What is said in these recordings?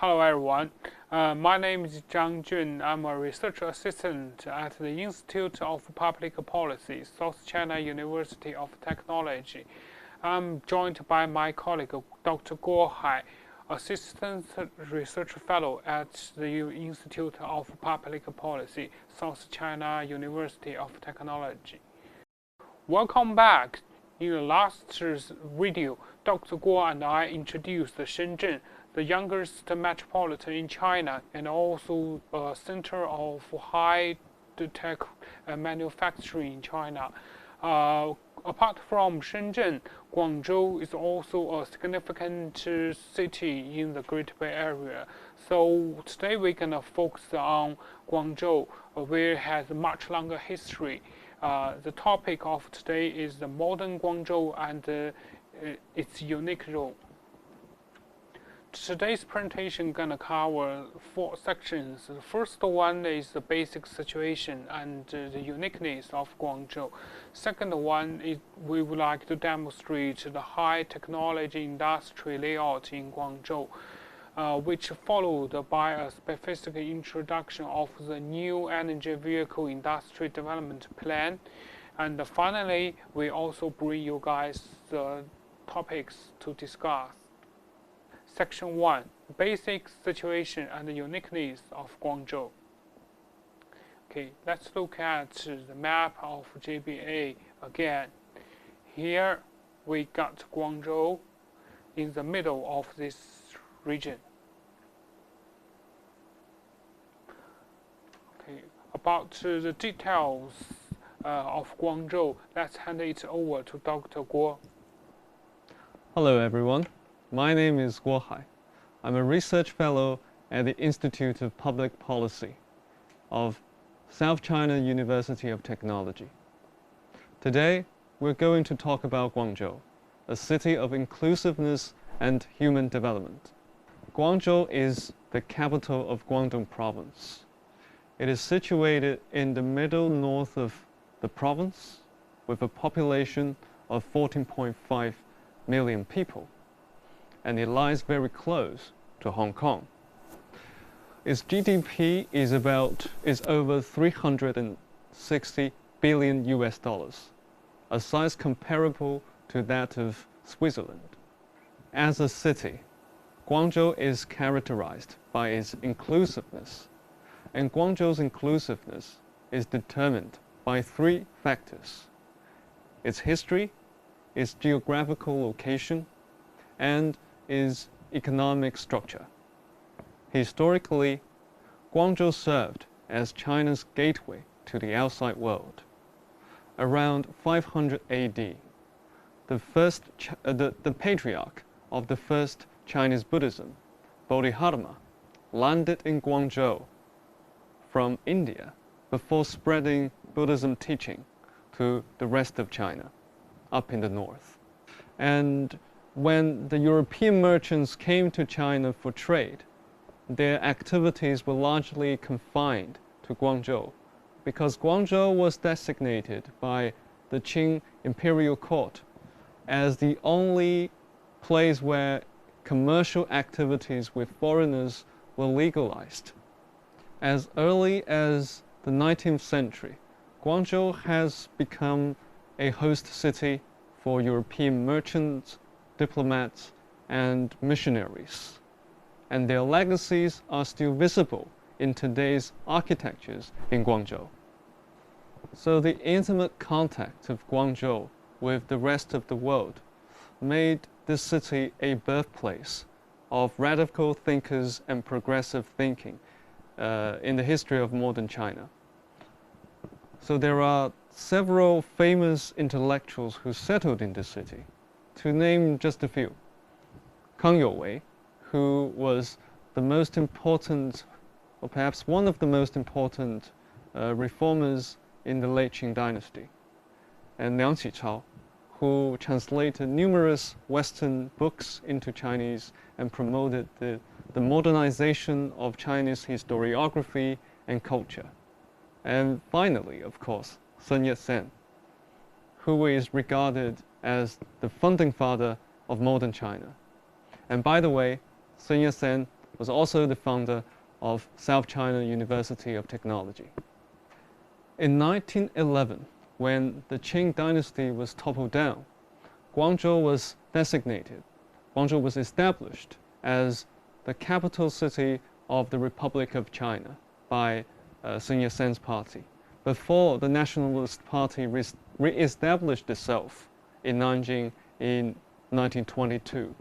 Hello everyone, my name is Zhang Jun. I'm a research assistant at the Institute of Public Policy, South China University of Technology. I'm joined by my colleague Dr. Guo Hai, Assistant Research Fellow at the Institute of Public Policy, South China University of Technology. Welcome back. In the last video, Dr. Guo and I introduced Shenzhen, the youngest metropolitan in China and also a center of high-tech manufacturing in China. Apart from Shenzhen, Guangzhou is also a significant city in the Great Bay Area. So today we're going to focus on Guangzhou, where it has a much longer history. The topic of today is the modern Guangzhou and its unique role. Today's presentation is going to cover 4 sections. The first one is the basic situation and the uniqueness of Guangzhou. Second one is we would like to demonstrate the high technology industry layout in Guangzhou, which followed by a specific introduction of the new energy vehicle industry development plan. And finally, we also bring you guys the topics to discuss. Section 1. Basic situation and the uniqueness of Guangzhou. Okay, let's look at the map of GBA again. Here we got Guangzhou in the middle of this region. Okay, about the details of Guangzhou, let's hand it over to Dr. Guo. Hello everyone. My name is Guo Hai. I'm a research fellow at the Institute of Public Policy of South China University of Technology. Today, we're going to talk about Guangzhou, a city of inclusiveness and human development. Guangzhou is the capital of Guangdong province. It is situated in the middle north of the province with a population of 14.5 million people. And it lies very close to Hong Kong. Its GDP is over 360 billion US dollars, a size comparable to that of Switzerland. As a city, Guangzhou is characterized by its inclusiveness, and Guangzhou's inclusiveness is determined by 3 factors: its history, its geographical location, and its economic structure. Historically, Guangzhou served as China's gateway to the outside world. Around 500 AD, the patriarch of the first Chinese Buddhism, Bodhidharma, landed in Guangzhou from India before spreading Buddhism teaching to the rest of China, up in the north. And when the European merchants came to China for trade, their activities were largely confined to Guangzhou because Guangzhou was designated by the Qing imperial court as the only place where commercial activities with foreigners were legalized. As early as the 19th century, Guangzhou has become a host city for European merchants, diplomats, and missionaries, and their legacies are still visible in today's architectures in Guangzhou. So the intimate contact of Guangzhou with the rest of the world made this city a birthplace of radical thinkers and progressive thinking in the history of modern China. So there are several famous intellectuals who settled in this city. To name just a few: Kang Youwei, who was the most important, or perhaps one of the most important reformers in the late Qing dynasty, and Liang Qichao, who translated numerous Western books into Chinese and promoted the modernization of Chinese historiography and culture. And finally, of course, Sun Yat-sen, who is regarded as the founding father of modern China. And by the way, Sun Yat-sen was also the founder of South China University of Technology. In 1911, when the Qing dynasty was toppled down, Guangzhou was established as the capital city of the Republic of China by Sun Yat-sen's party, before the Nationalist Party re-established itself in Nanjing in 1922.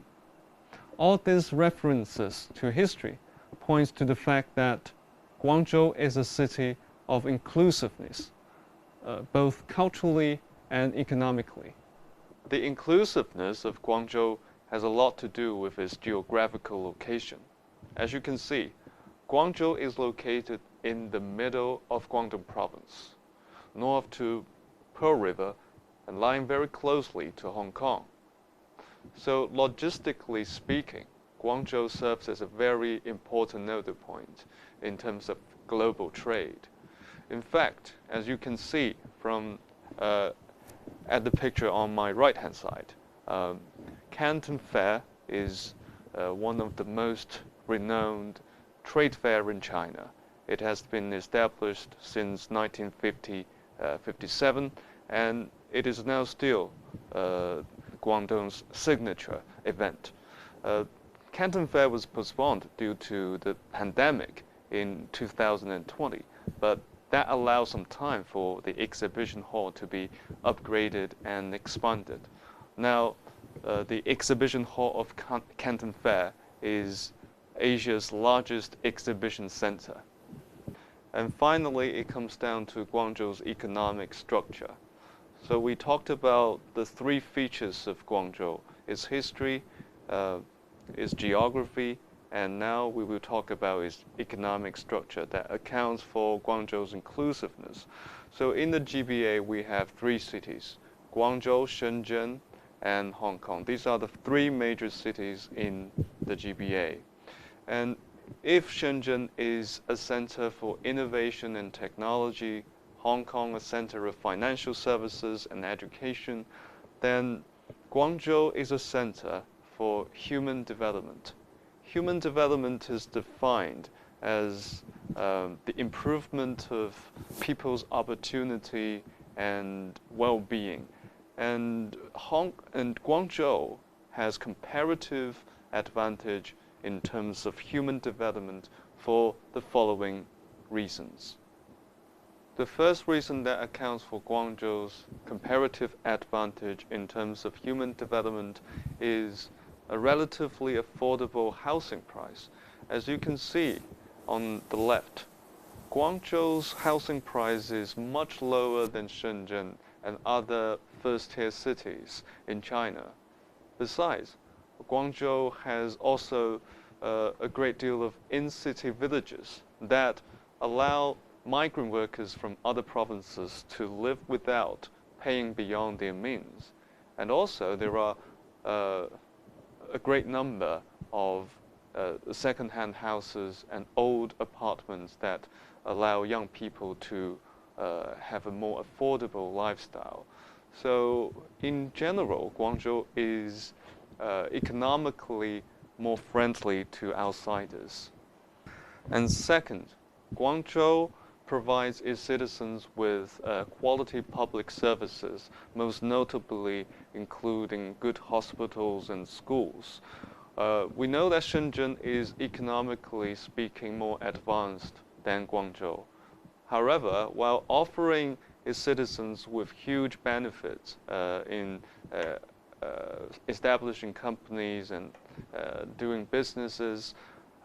All these references to history points to the fact that Guangzhou is a city of inclusiveness, both culturally and economically. The inclusiveness of Guangzhou has a lot to do with its geographical location. As you can see, Guangzhou is located in the middle of Guangdong province, north to Pearl River and lying very closely to Hong Kong. So logistically speaking, Guangzhou serves as a very important nodal point in terms of global trade. In fact, as you can see from at the picture on my right-hand side, Canton Fair is one of the most renowned trade fair in China. It has been established since 1957, and it is now still Guangdong's signature event. Canton Fair was postponed due to the pandemic in 2020, but that allows some time for the exhibition hall to be upgraded and expanded. Now, the exhibition hall of Canton Fair is Asia's largest exhibition center. And finally, it comes down to Guangzhou's economic structure. So we talked about the three features of Guangzhou: its history, its geography, and now we will talk about its economic structure that accounts for Guangzhou's inclusiveness. So in the GBA, we have three cities: Guangzhou, Shenzhen, and Hong Kong. These are the three major cities in the GBA. And if Shenzhen is a center for innovation and technology, Hong Kong a center of financial services and education, then Guangzhou is a center for human development. Human development is defined as the improvement of people's opportunity and well-being. And Guangzhou has comparative advantage in terms of human development for the following reasons. The first reason that accounts for Guangzhou's comparative advantage in terms of human development is a relatively affordable housing price. As you can see on the left, Guangzhou's housing price is much lower than Shenzhen and other first-tier cities in China. Besides, Guangzhou has also a great deal of in-city villages that allow migrant workers from other provinces to live without paying beyond their means. And also there are a great number of second-hand houses and old apartments that allow young people to have a more affordable lifestyle. So in general, Guangzhou is economically more friendly to outsiders. And second, Guangzhou provides its citizens with quality public services, most notably including good hospitals and schools. We know that Shenzhen is economically speaking more advanced than Guangzhou. However, while offering its citizens with huge benefits in establishing companies and doing businesses,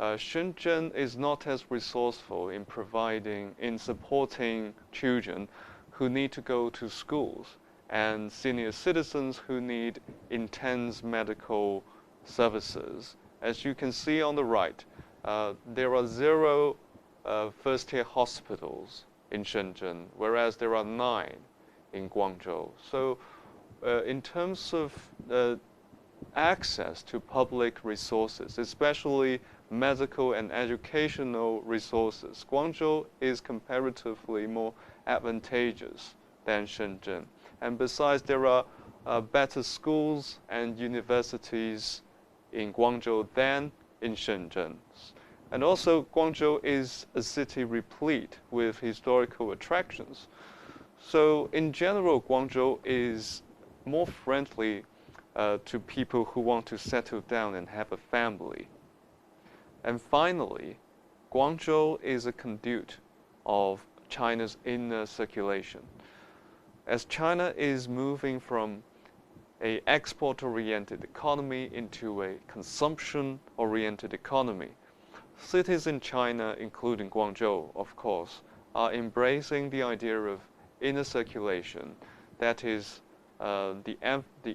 Shenzhen is not as resourceful in supporting children who need to go to schools and senior citizens who need intense medical services. As you can see on the right, there are 0 first-tier hospitals in Shenzhen, whereas there are 9 in Guangzhou. So in terms of access to public resources, especially medical and educational resources, Guangzhou is comparatively more advantageous than Shenzhen. And besides, there are better schools and universities in Guangzhou than in Shenzhen. And also, Guangzhou is a city replete with historical attractions. So in general, Guangzhou is more friendly to people who want to settle down and have a family. And finally, Guangzhou is a conduit of China's inner circulation. As China is moving from an export-oriented economy into a consumption-oriented economy, cities in China, including Guangzhou, of course, are embracing the idea of inner circulation, that is, the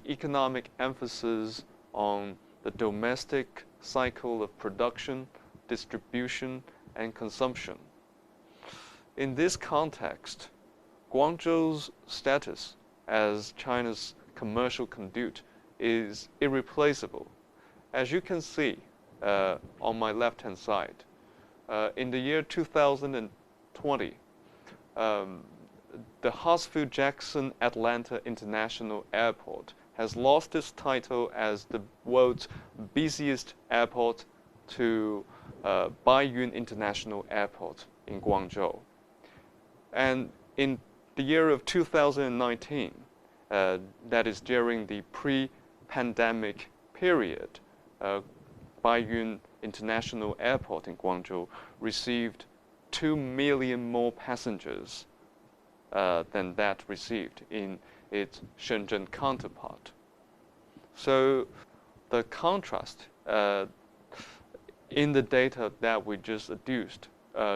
economic emphasis on the domestic cycle of production, distribution, and consumption. In this context, Guangzhou's status as China's commercial conduit is irreplaceable. As you can see on my left-hand side, in the year 2020, the Hartsfield-Jackson Atlanta International Airport has lost its title as the world's busiest airport to Baiyun International Airport in Guangzhou. And in the year of 2019, that is during the pre-pandemic period, Baiyun International Airport in Guangzhou received 2 million more passengers than that received in its Shenzhen counterpart. So the contrast in the data that we just adduced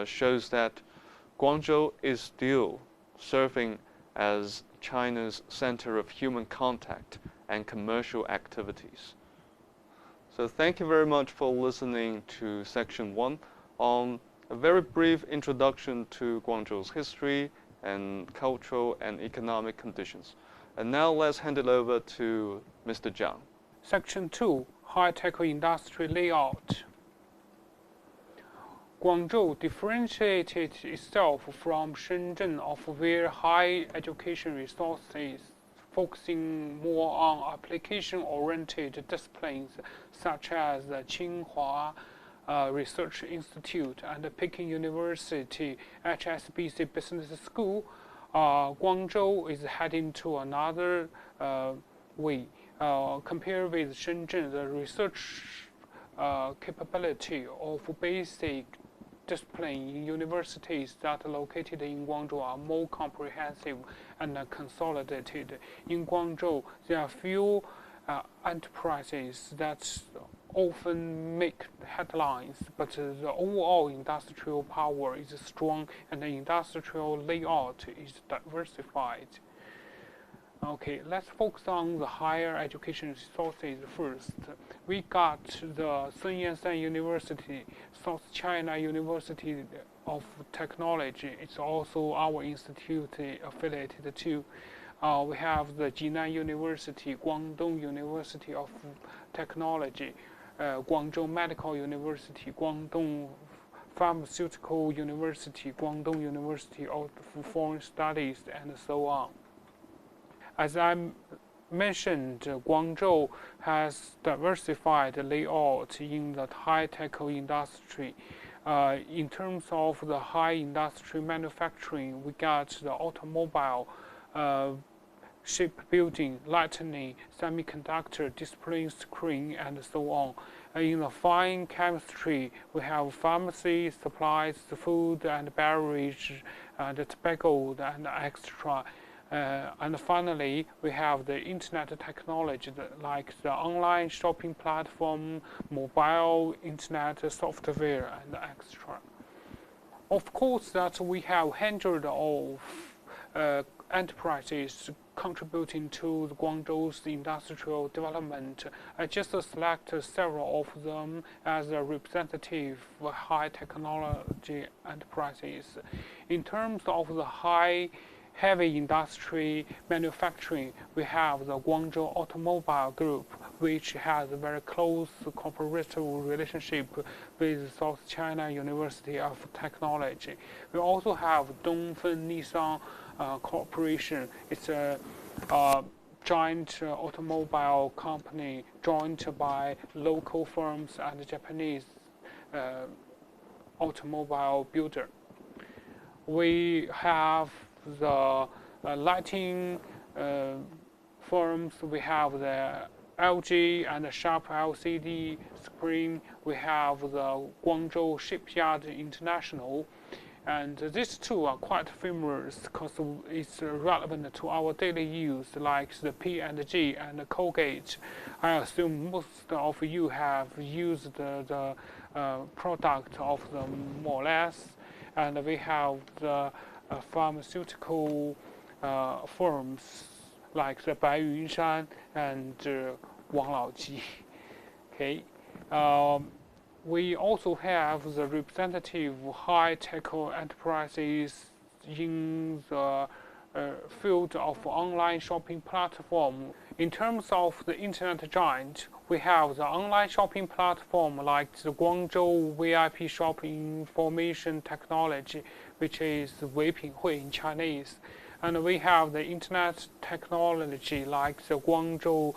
shows that Guangzhou is still serving as China's center of human contact and commercial activities. So thank you very much for listening to section 1 on a very brief introduction to Guangzhou's history and cultural and economic conditions. And now let's hand it over to Mr. Zhang. Section 2, High-Tech Industry Layout. Guangzhou differentiated itself from Shenzhen of very high education resources, focusing more on application-oriented disciplines such as the Tsinghua Research Institute and the Peking University HSBC Business School. Guangzhou is heading to another way. Compared with Shenzhen, the research capability of basic discipline in universities that are located in Guangzhou are more comprehensive and consolidated. In Guangzhou, there are few enterprises that often make headlines, but the overall industrial power is strong and the industrial layout is diversified. Okay, let's focus on the higher education resources first. We got the Sun Yat-sen University, South China University of Technology. It's also our institute affiliated too. We have the Jinan University, Guangdong University of Technology, Guangzhou Medical University, Guangdong Pharmaceutical University, Guangdong University of Foreign Studies, and so on. As I mentioned, Guangzhou has diversified layout in the high-tech industry. In terms of the high industry manufacturing, we got the automobile, shipbuilding, lighting, semiconductor, display screen, and so on. In the fine chemistry, we have pharmacy, supplies, food and beverage, and tobacco, and extra. And finally, we have the internet technology, like the online shopping platform, mobile internet software, and extra. Of course, that we have hundreds of enterprises contributing to the Guangzhou's industrial development. I just select several of them as a representative high technology enterprises. In terms of the heavy industry manufacturing, we have the Guangzhou Automobile Group, which has a very close cooperative relationship with South China University of Technology. We also have Dongfeng Nissan Corporation. It's a joint automobile company joined by local firms and Japanese automobile builder. We have the lighting firms. We have the LG and the Sharp LCD screen. We have the Guangzhou Shipyard International. And these two are quite famous because it's relevant to our daily use, like the P&G and the Colgate. I assume most of you have used the product of them more or less. And we have the pharmaceutical firms like the Bai Yunshan and Wang Laoji. Okay. We also have the representative high-tech enterprises in the field of online shopping platform. In terms of the internet giant, we have the online shopping platform like the Guangzhou VIP Shopping Information Technology, which is Weipinghui in Chinese. And we have the internet technology like the Guangzhou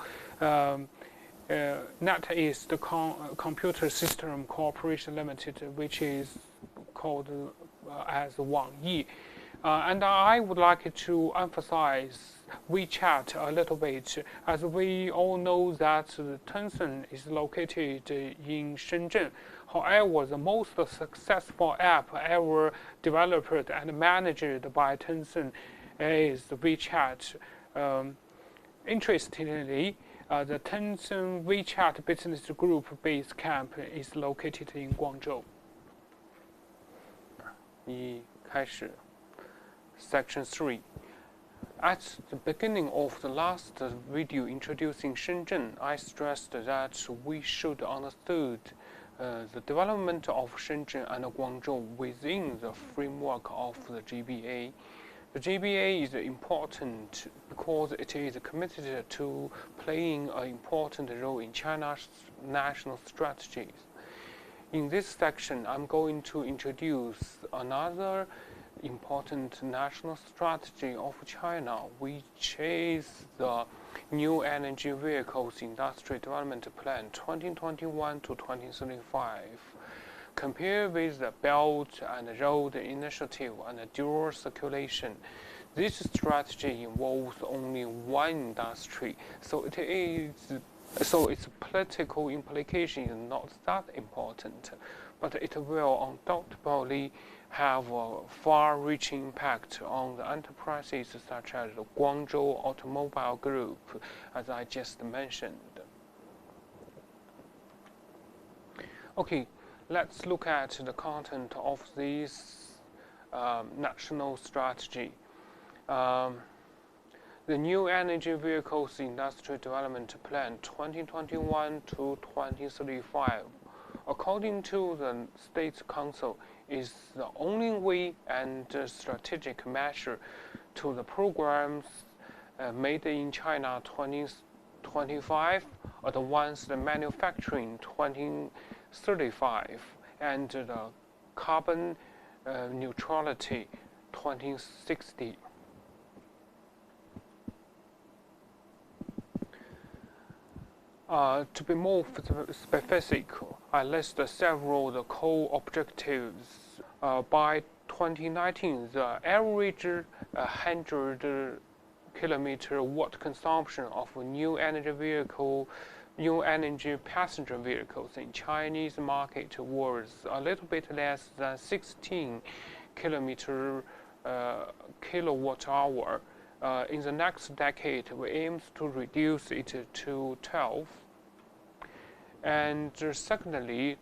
NetEast Computer System Corporation Limited, which is called as Wangyi. And I would like to emphasize WeChat a little bit, as we all know that Tencent is located in Shenzhen. However, the most successful app ever developed and managed by Tencent is WeChat. Interestingly, the Tencent WeChat Business Group base camp is located in Guangzhou. 开始 Section 3. At the beginning of the last video introducing Shenzhen, I stressed that we should understand the development of Shenzhen and Guangzhou within the framework of the GBA. The GBA is important because it is committed to playing an important role in China's national strategies. In this section, I'm going to introduce another important national strategy of China, which is the New Energy Vehicles Industry Development Plan 2021 to 2035. Compared with the Belt and Road Initiative and the dual circulation, this strategy involves only one industry, so its political implication is not that important, but it will undoubtedly have a far-reaching impact on the enterprises such as the Guangzhou Automobile Group, as I just mentioned. Okay, let's look at the content of this national strategy. The New Energy Vehicles Industry Development Plan 2021 to 2035, according to the State Council, is the only way and strategic measure to the programs Made in China 2025, Advanced Manufacturing 2035, and the Carbon Neutrality 2060. To be more specific, I list several the core objectives. By 2019, the average 100 kilometer watt consumption of new energy passenger vehicles in Chinese market was a little bit less than 16 kilowatt hour. In the next decade, we aim to reduce it to 12. And secondly,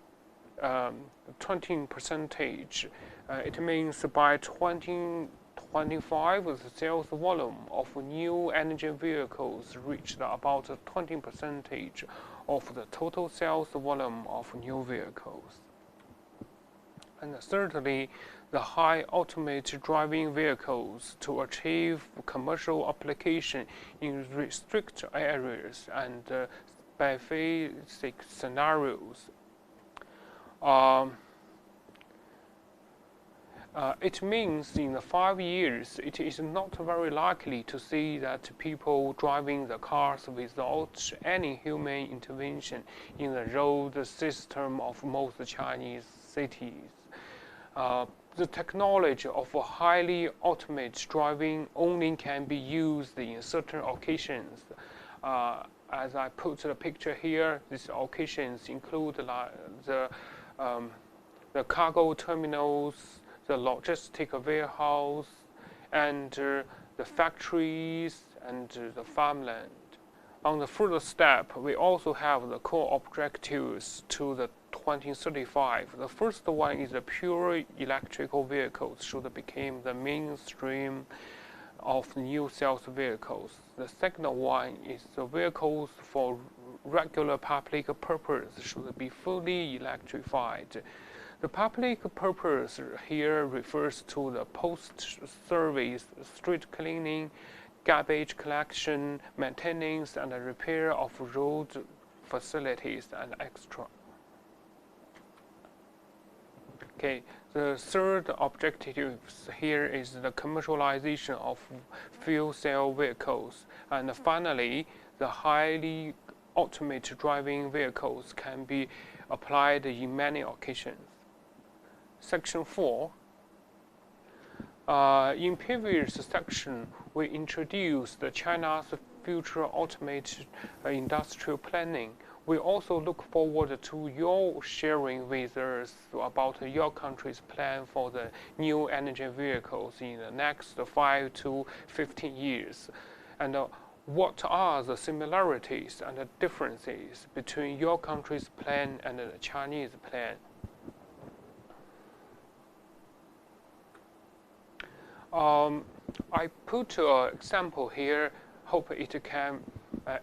20%. It means by 2025, the sales volume of new energy vehicles reached about 20% of the total sales volume of new vehicles. And thirdly, the high ultimate driving vehicles to achieve commercial application in restricted areas and specific scenarios. It means in 5 years, it is not very likely to see that people driving the cars without any human intervention in the road system of most Chinese cities. The technology of a highly automated driving only can be used in certain occasions. As I put the picture here, these occasions include the cargo terminals, the logistic warehouse, and the factories and the farmland. On the further step, we also have the core objectives to the 2035. The first one is the pure electrical vehicles should become the mainstream of new sales vehicles. The second one is the vehicles for regular public purpose should be fully electrified. The public purpose here refers to the post-service street cleaning, garbage collection, maintenance, and repair of road facilities, and extra. Okay, the third objective here is the commercialization of fuel cell vehicles. And finally, the highly automated driving vehicles can be applied in many occasions. Section 4. In previous section, we introduced China's future automated industrial planning. We also look forward to your sharing with us about your country's plan for the new energy vehicles in the next 5 to 15 years. And what are the similarities and the differences between your country's plan and the Chinese plan? I put an example here. Hope it can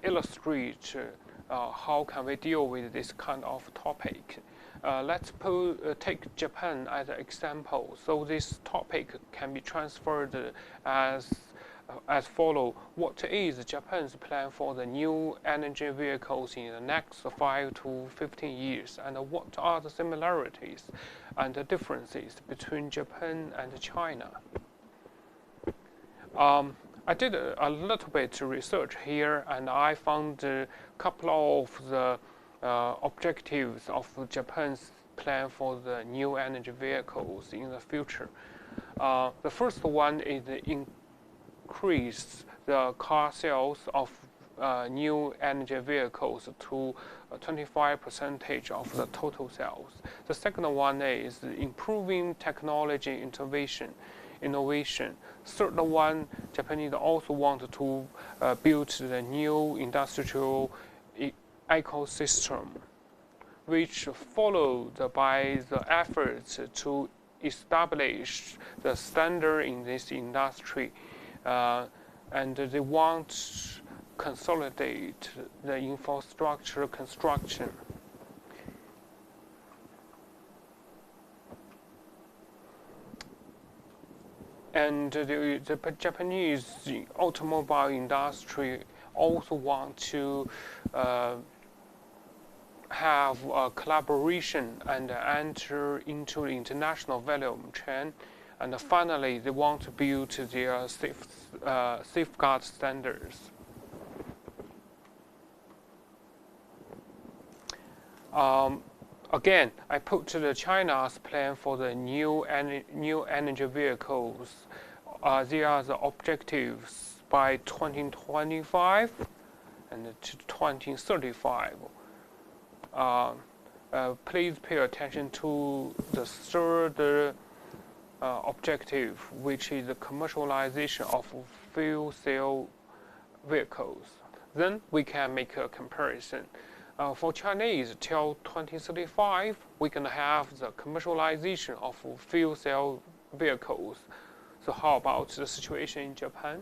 illustrate how can we deal with this kind of topic. Let's take Japan as an example. So this topic can be transferred as follows. What is Japan's plan for the new energy vehicles in the next 5 to 15 years? And what are the similarities and the differences between Japan and China? I did a little bit of research here, and I found a couple of the objectives of Japan's plan for the new energy vehicles in the future. The first one is increase the car sales of new energy vehicles to 25% of the total sales. The second one is improving technology innovation. Third one, Japanese also want to build the new industrial ecosystem, which followed by the efforts to establish the standard in this industry, and they want to consolidate the infrastructure construction. And the Japanese automobile industry also want to have a collaboration and enter into the international value chain. And finally, they want to build their safeguard standards. Again, I put the China's plan for the new energy vehicles. They are the objectives by 2025 and 2035. Please pay attention to the third objective, which is the commercialization of fuel cell vehicles. Then we can make a comparison. For Chinese, till 2035, we can have the commercialization of fuel cell vehicles. So how about the situation in Japan?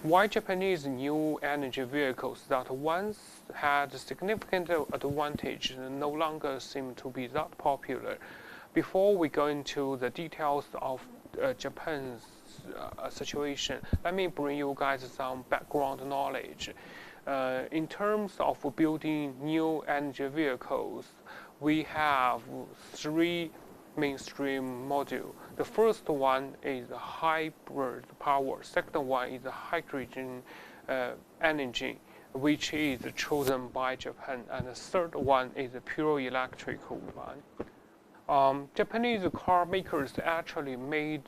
Why Japanese new energy vehicles that once had significant advantage no longer seem to be that popular? Before we go into the details of Japan's situation, let me bring you guys some background knowledge. In terms of building new energy vehicles, we have 3 mainstream modules. The first one is hybrid power. Second one is hydrogen energy, which is chosen by Japan. And the third one is a pure electrical one. Japanese car makers actually made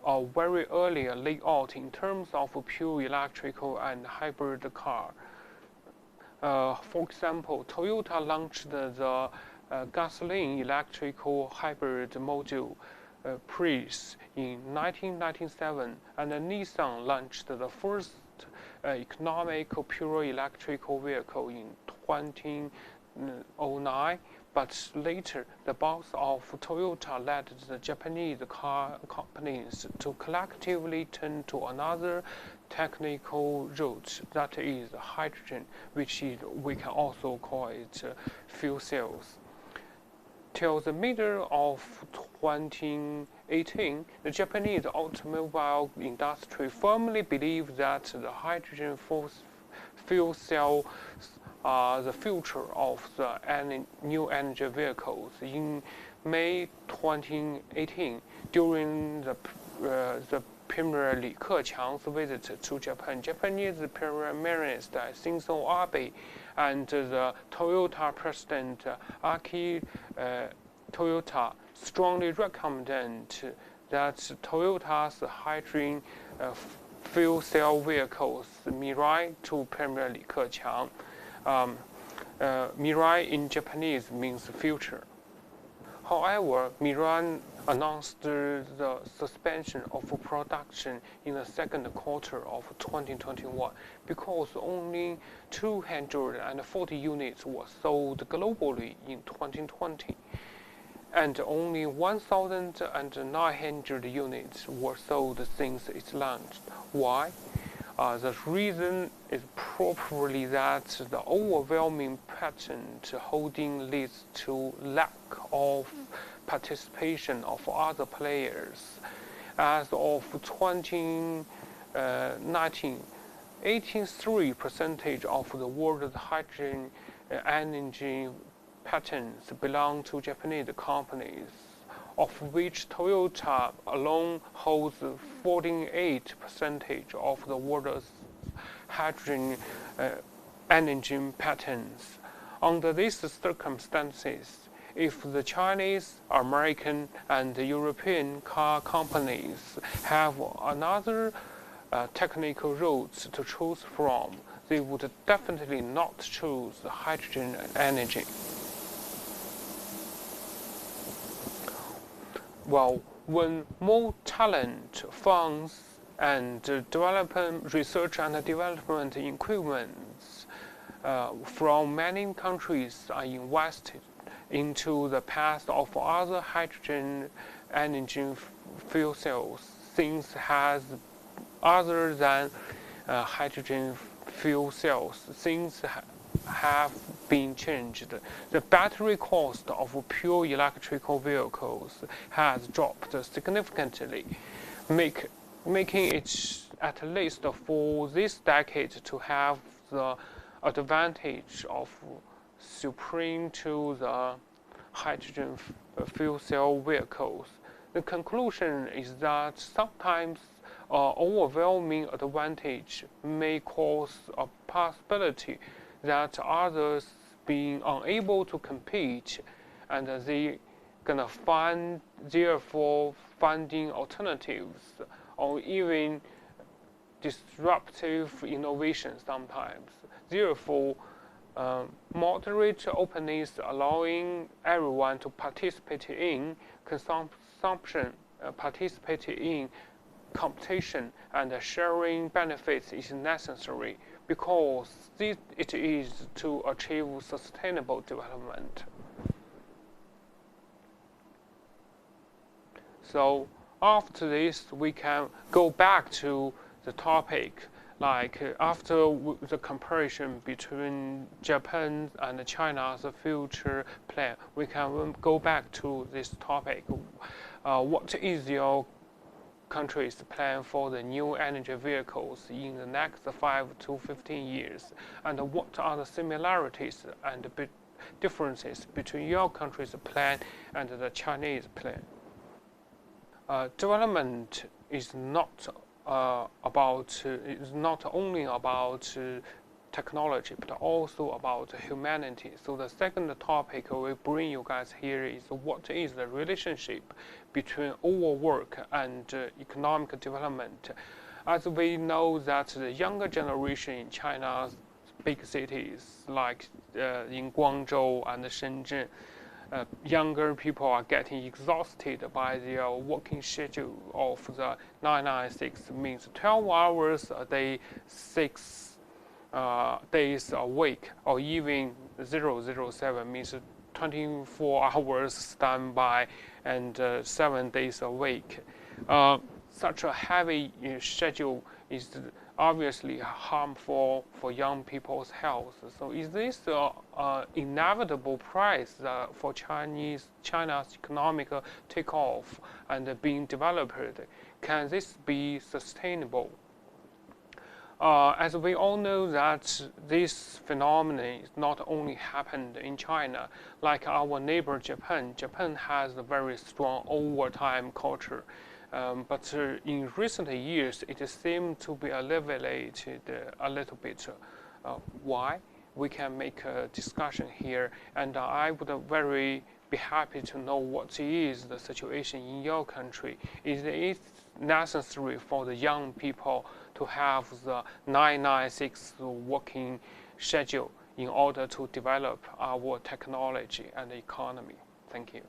a very early layout in terms of pure electrical and hybrid car. For example, Toyota launched the gasoline electrical hybrid module Prius in 1997, and Nissan launched the first economical pure electrical vehicle in 2009. But later, the boss of Toyota led the Japanese car companies to collectively turn to another technical route, that is hydrogen, which we can also call it fuel cells. Till the middle of 2018, the Japanese automobile industry firmly believed that the hydrogen fuel cell are the future of the new energy vehicles. In May 2018, during the Premier Li Keqiang's visit to Japan, Japanese Prime Minister Shinzo Abe and the Toyota President Aki Toyota strongly recommended that Toyota's hydrogen fuel cell vehicles Mirai to Premier Li Keqiang. Mirai in Japanese means future. However, Mirai announced the suspension of production in the second quarter of 2021 because only 240 units were sold globally in 2020, and only 1,900 units were sold since its launch. Why? The reason is probably that the overwhelming patent holding leads to lack of participation of other players. As of 2019, 83% of the world's hydrogen energy patents belong to Japanese companies, of which Toyota alone holds 48% of the world's hydrogen engine patents. Under these circumstances, if the Chinese, American, and European car companies have another technical route to choose from, they would definitely not choose hydrogen energy. Well, when more talent, funds, and research and development equipment from many countries are invested into the path of other hydrogen energy fuel cells, things has other than hydrogen fuel cells, things have been changed. The battery cost of pure electrical vehicles has dropped significantly, making it at least for this decade to have the advantage of supreme to the hydrogen fuel cell vehicles. The conclusion is that sometimes overwhelming advantage may cause a possibility that others being unable to compete, and they gonna therefore finding alternatives or even disruptive innovation sometimes. Therefore, moderate openness allowing everyone to participate in consumption, participate in competition, and sharing benefits is necessary because it is to achieve sustainable development. So after this, we can go back to the topic, like after the comparison between Japan and China's future plan, we can go back to this topic. What is your country's plan for the new energy vehicles in the next 5 to 15 years, and what are the similarities and differences between your country's plan and the Chinese plan? Development is not only about technology, but also about humanity. So the second topic we bring you guys here is what is the relationship between overwork and economic development. As we know that the younger generation in China's big cities like in Guangzhou and Shenzhen, younger people are getting exhausted by their working schedule of the 996, means 12 hours a day, 6 days a week, or even 007 means 24 hours standby and 7 days a week. Such a heavy schedule is obviously harmful for young people's health. So is this an inevitable price for China's economic takeoff and being developed? Can this be sustainable? As we all know that this phenomenon not only happened in China, like our neighbor Japan. Japan has a very strong overtime culture. But in recent years, it seemed to be alleviated a little bit. Why? We can make a discussion here, and I would very be happy to know what is the situation in your country. Is it necessary for the young people to have the 996 working schedule in order to develop our technology and economy? Thank you.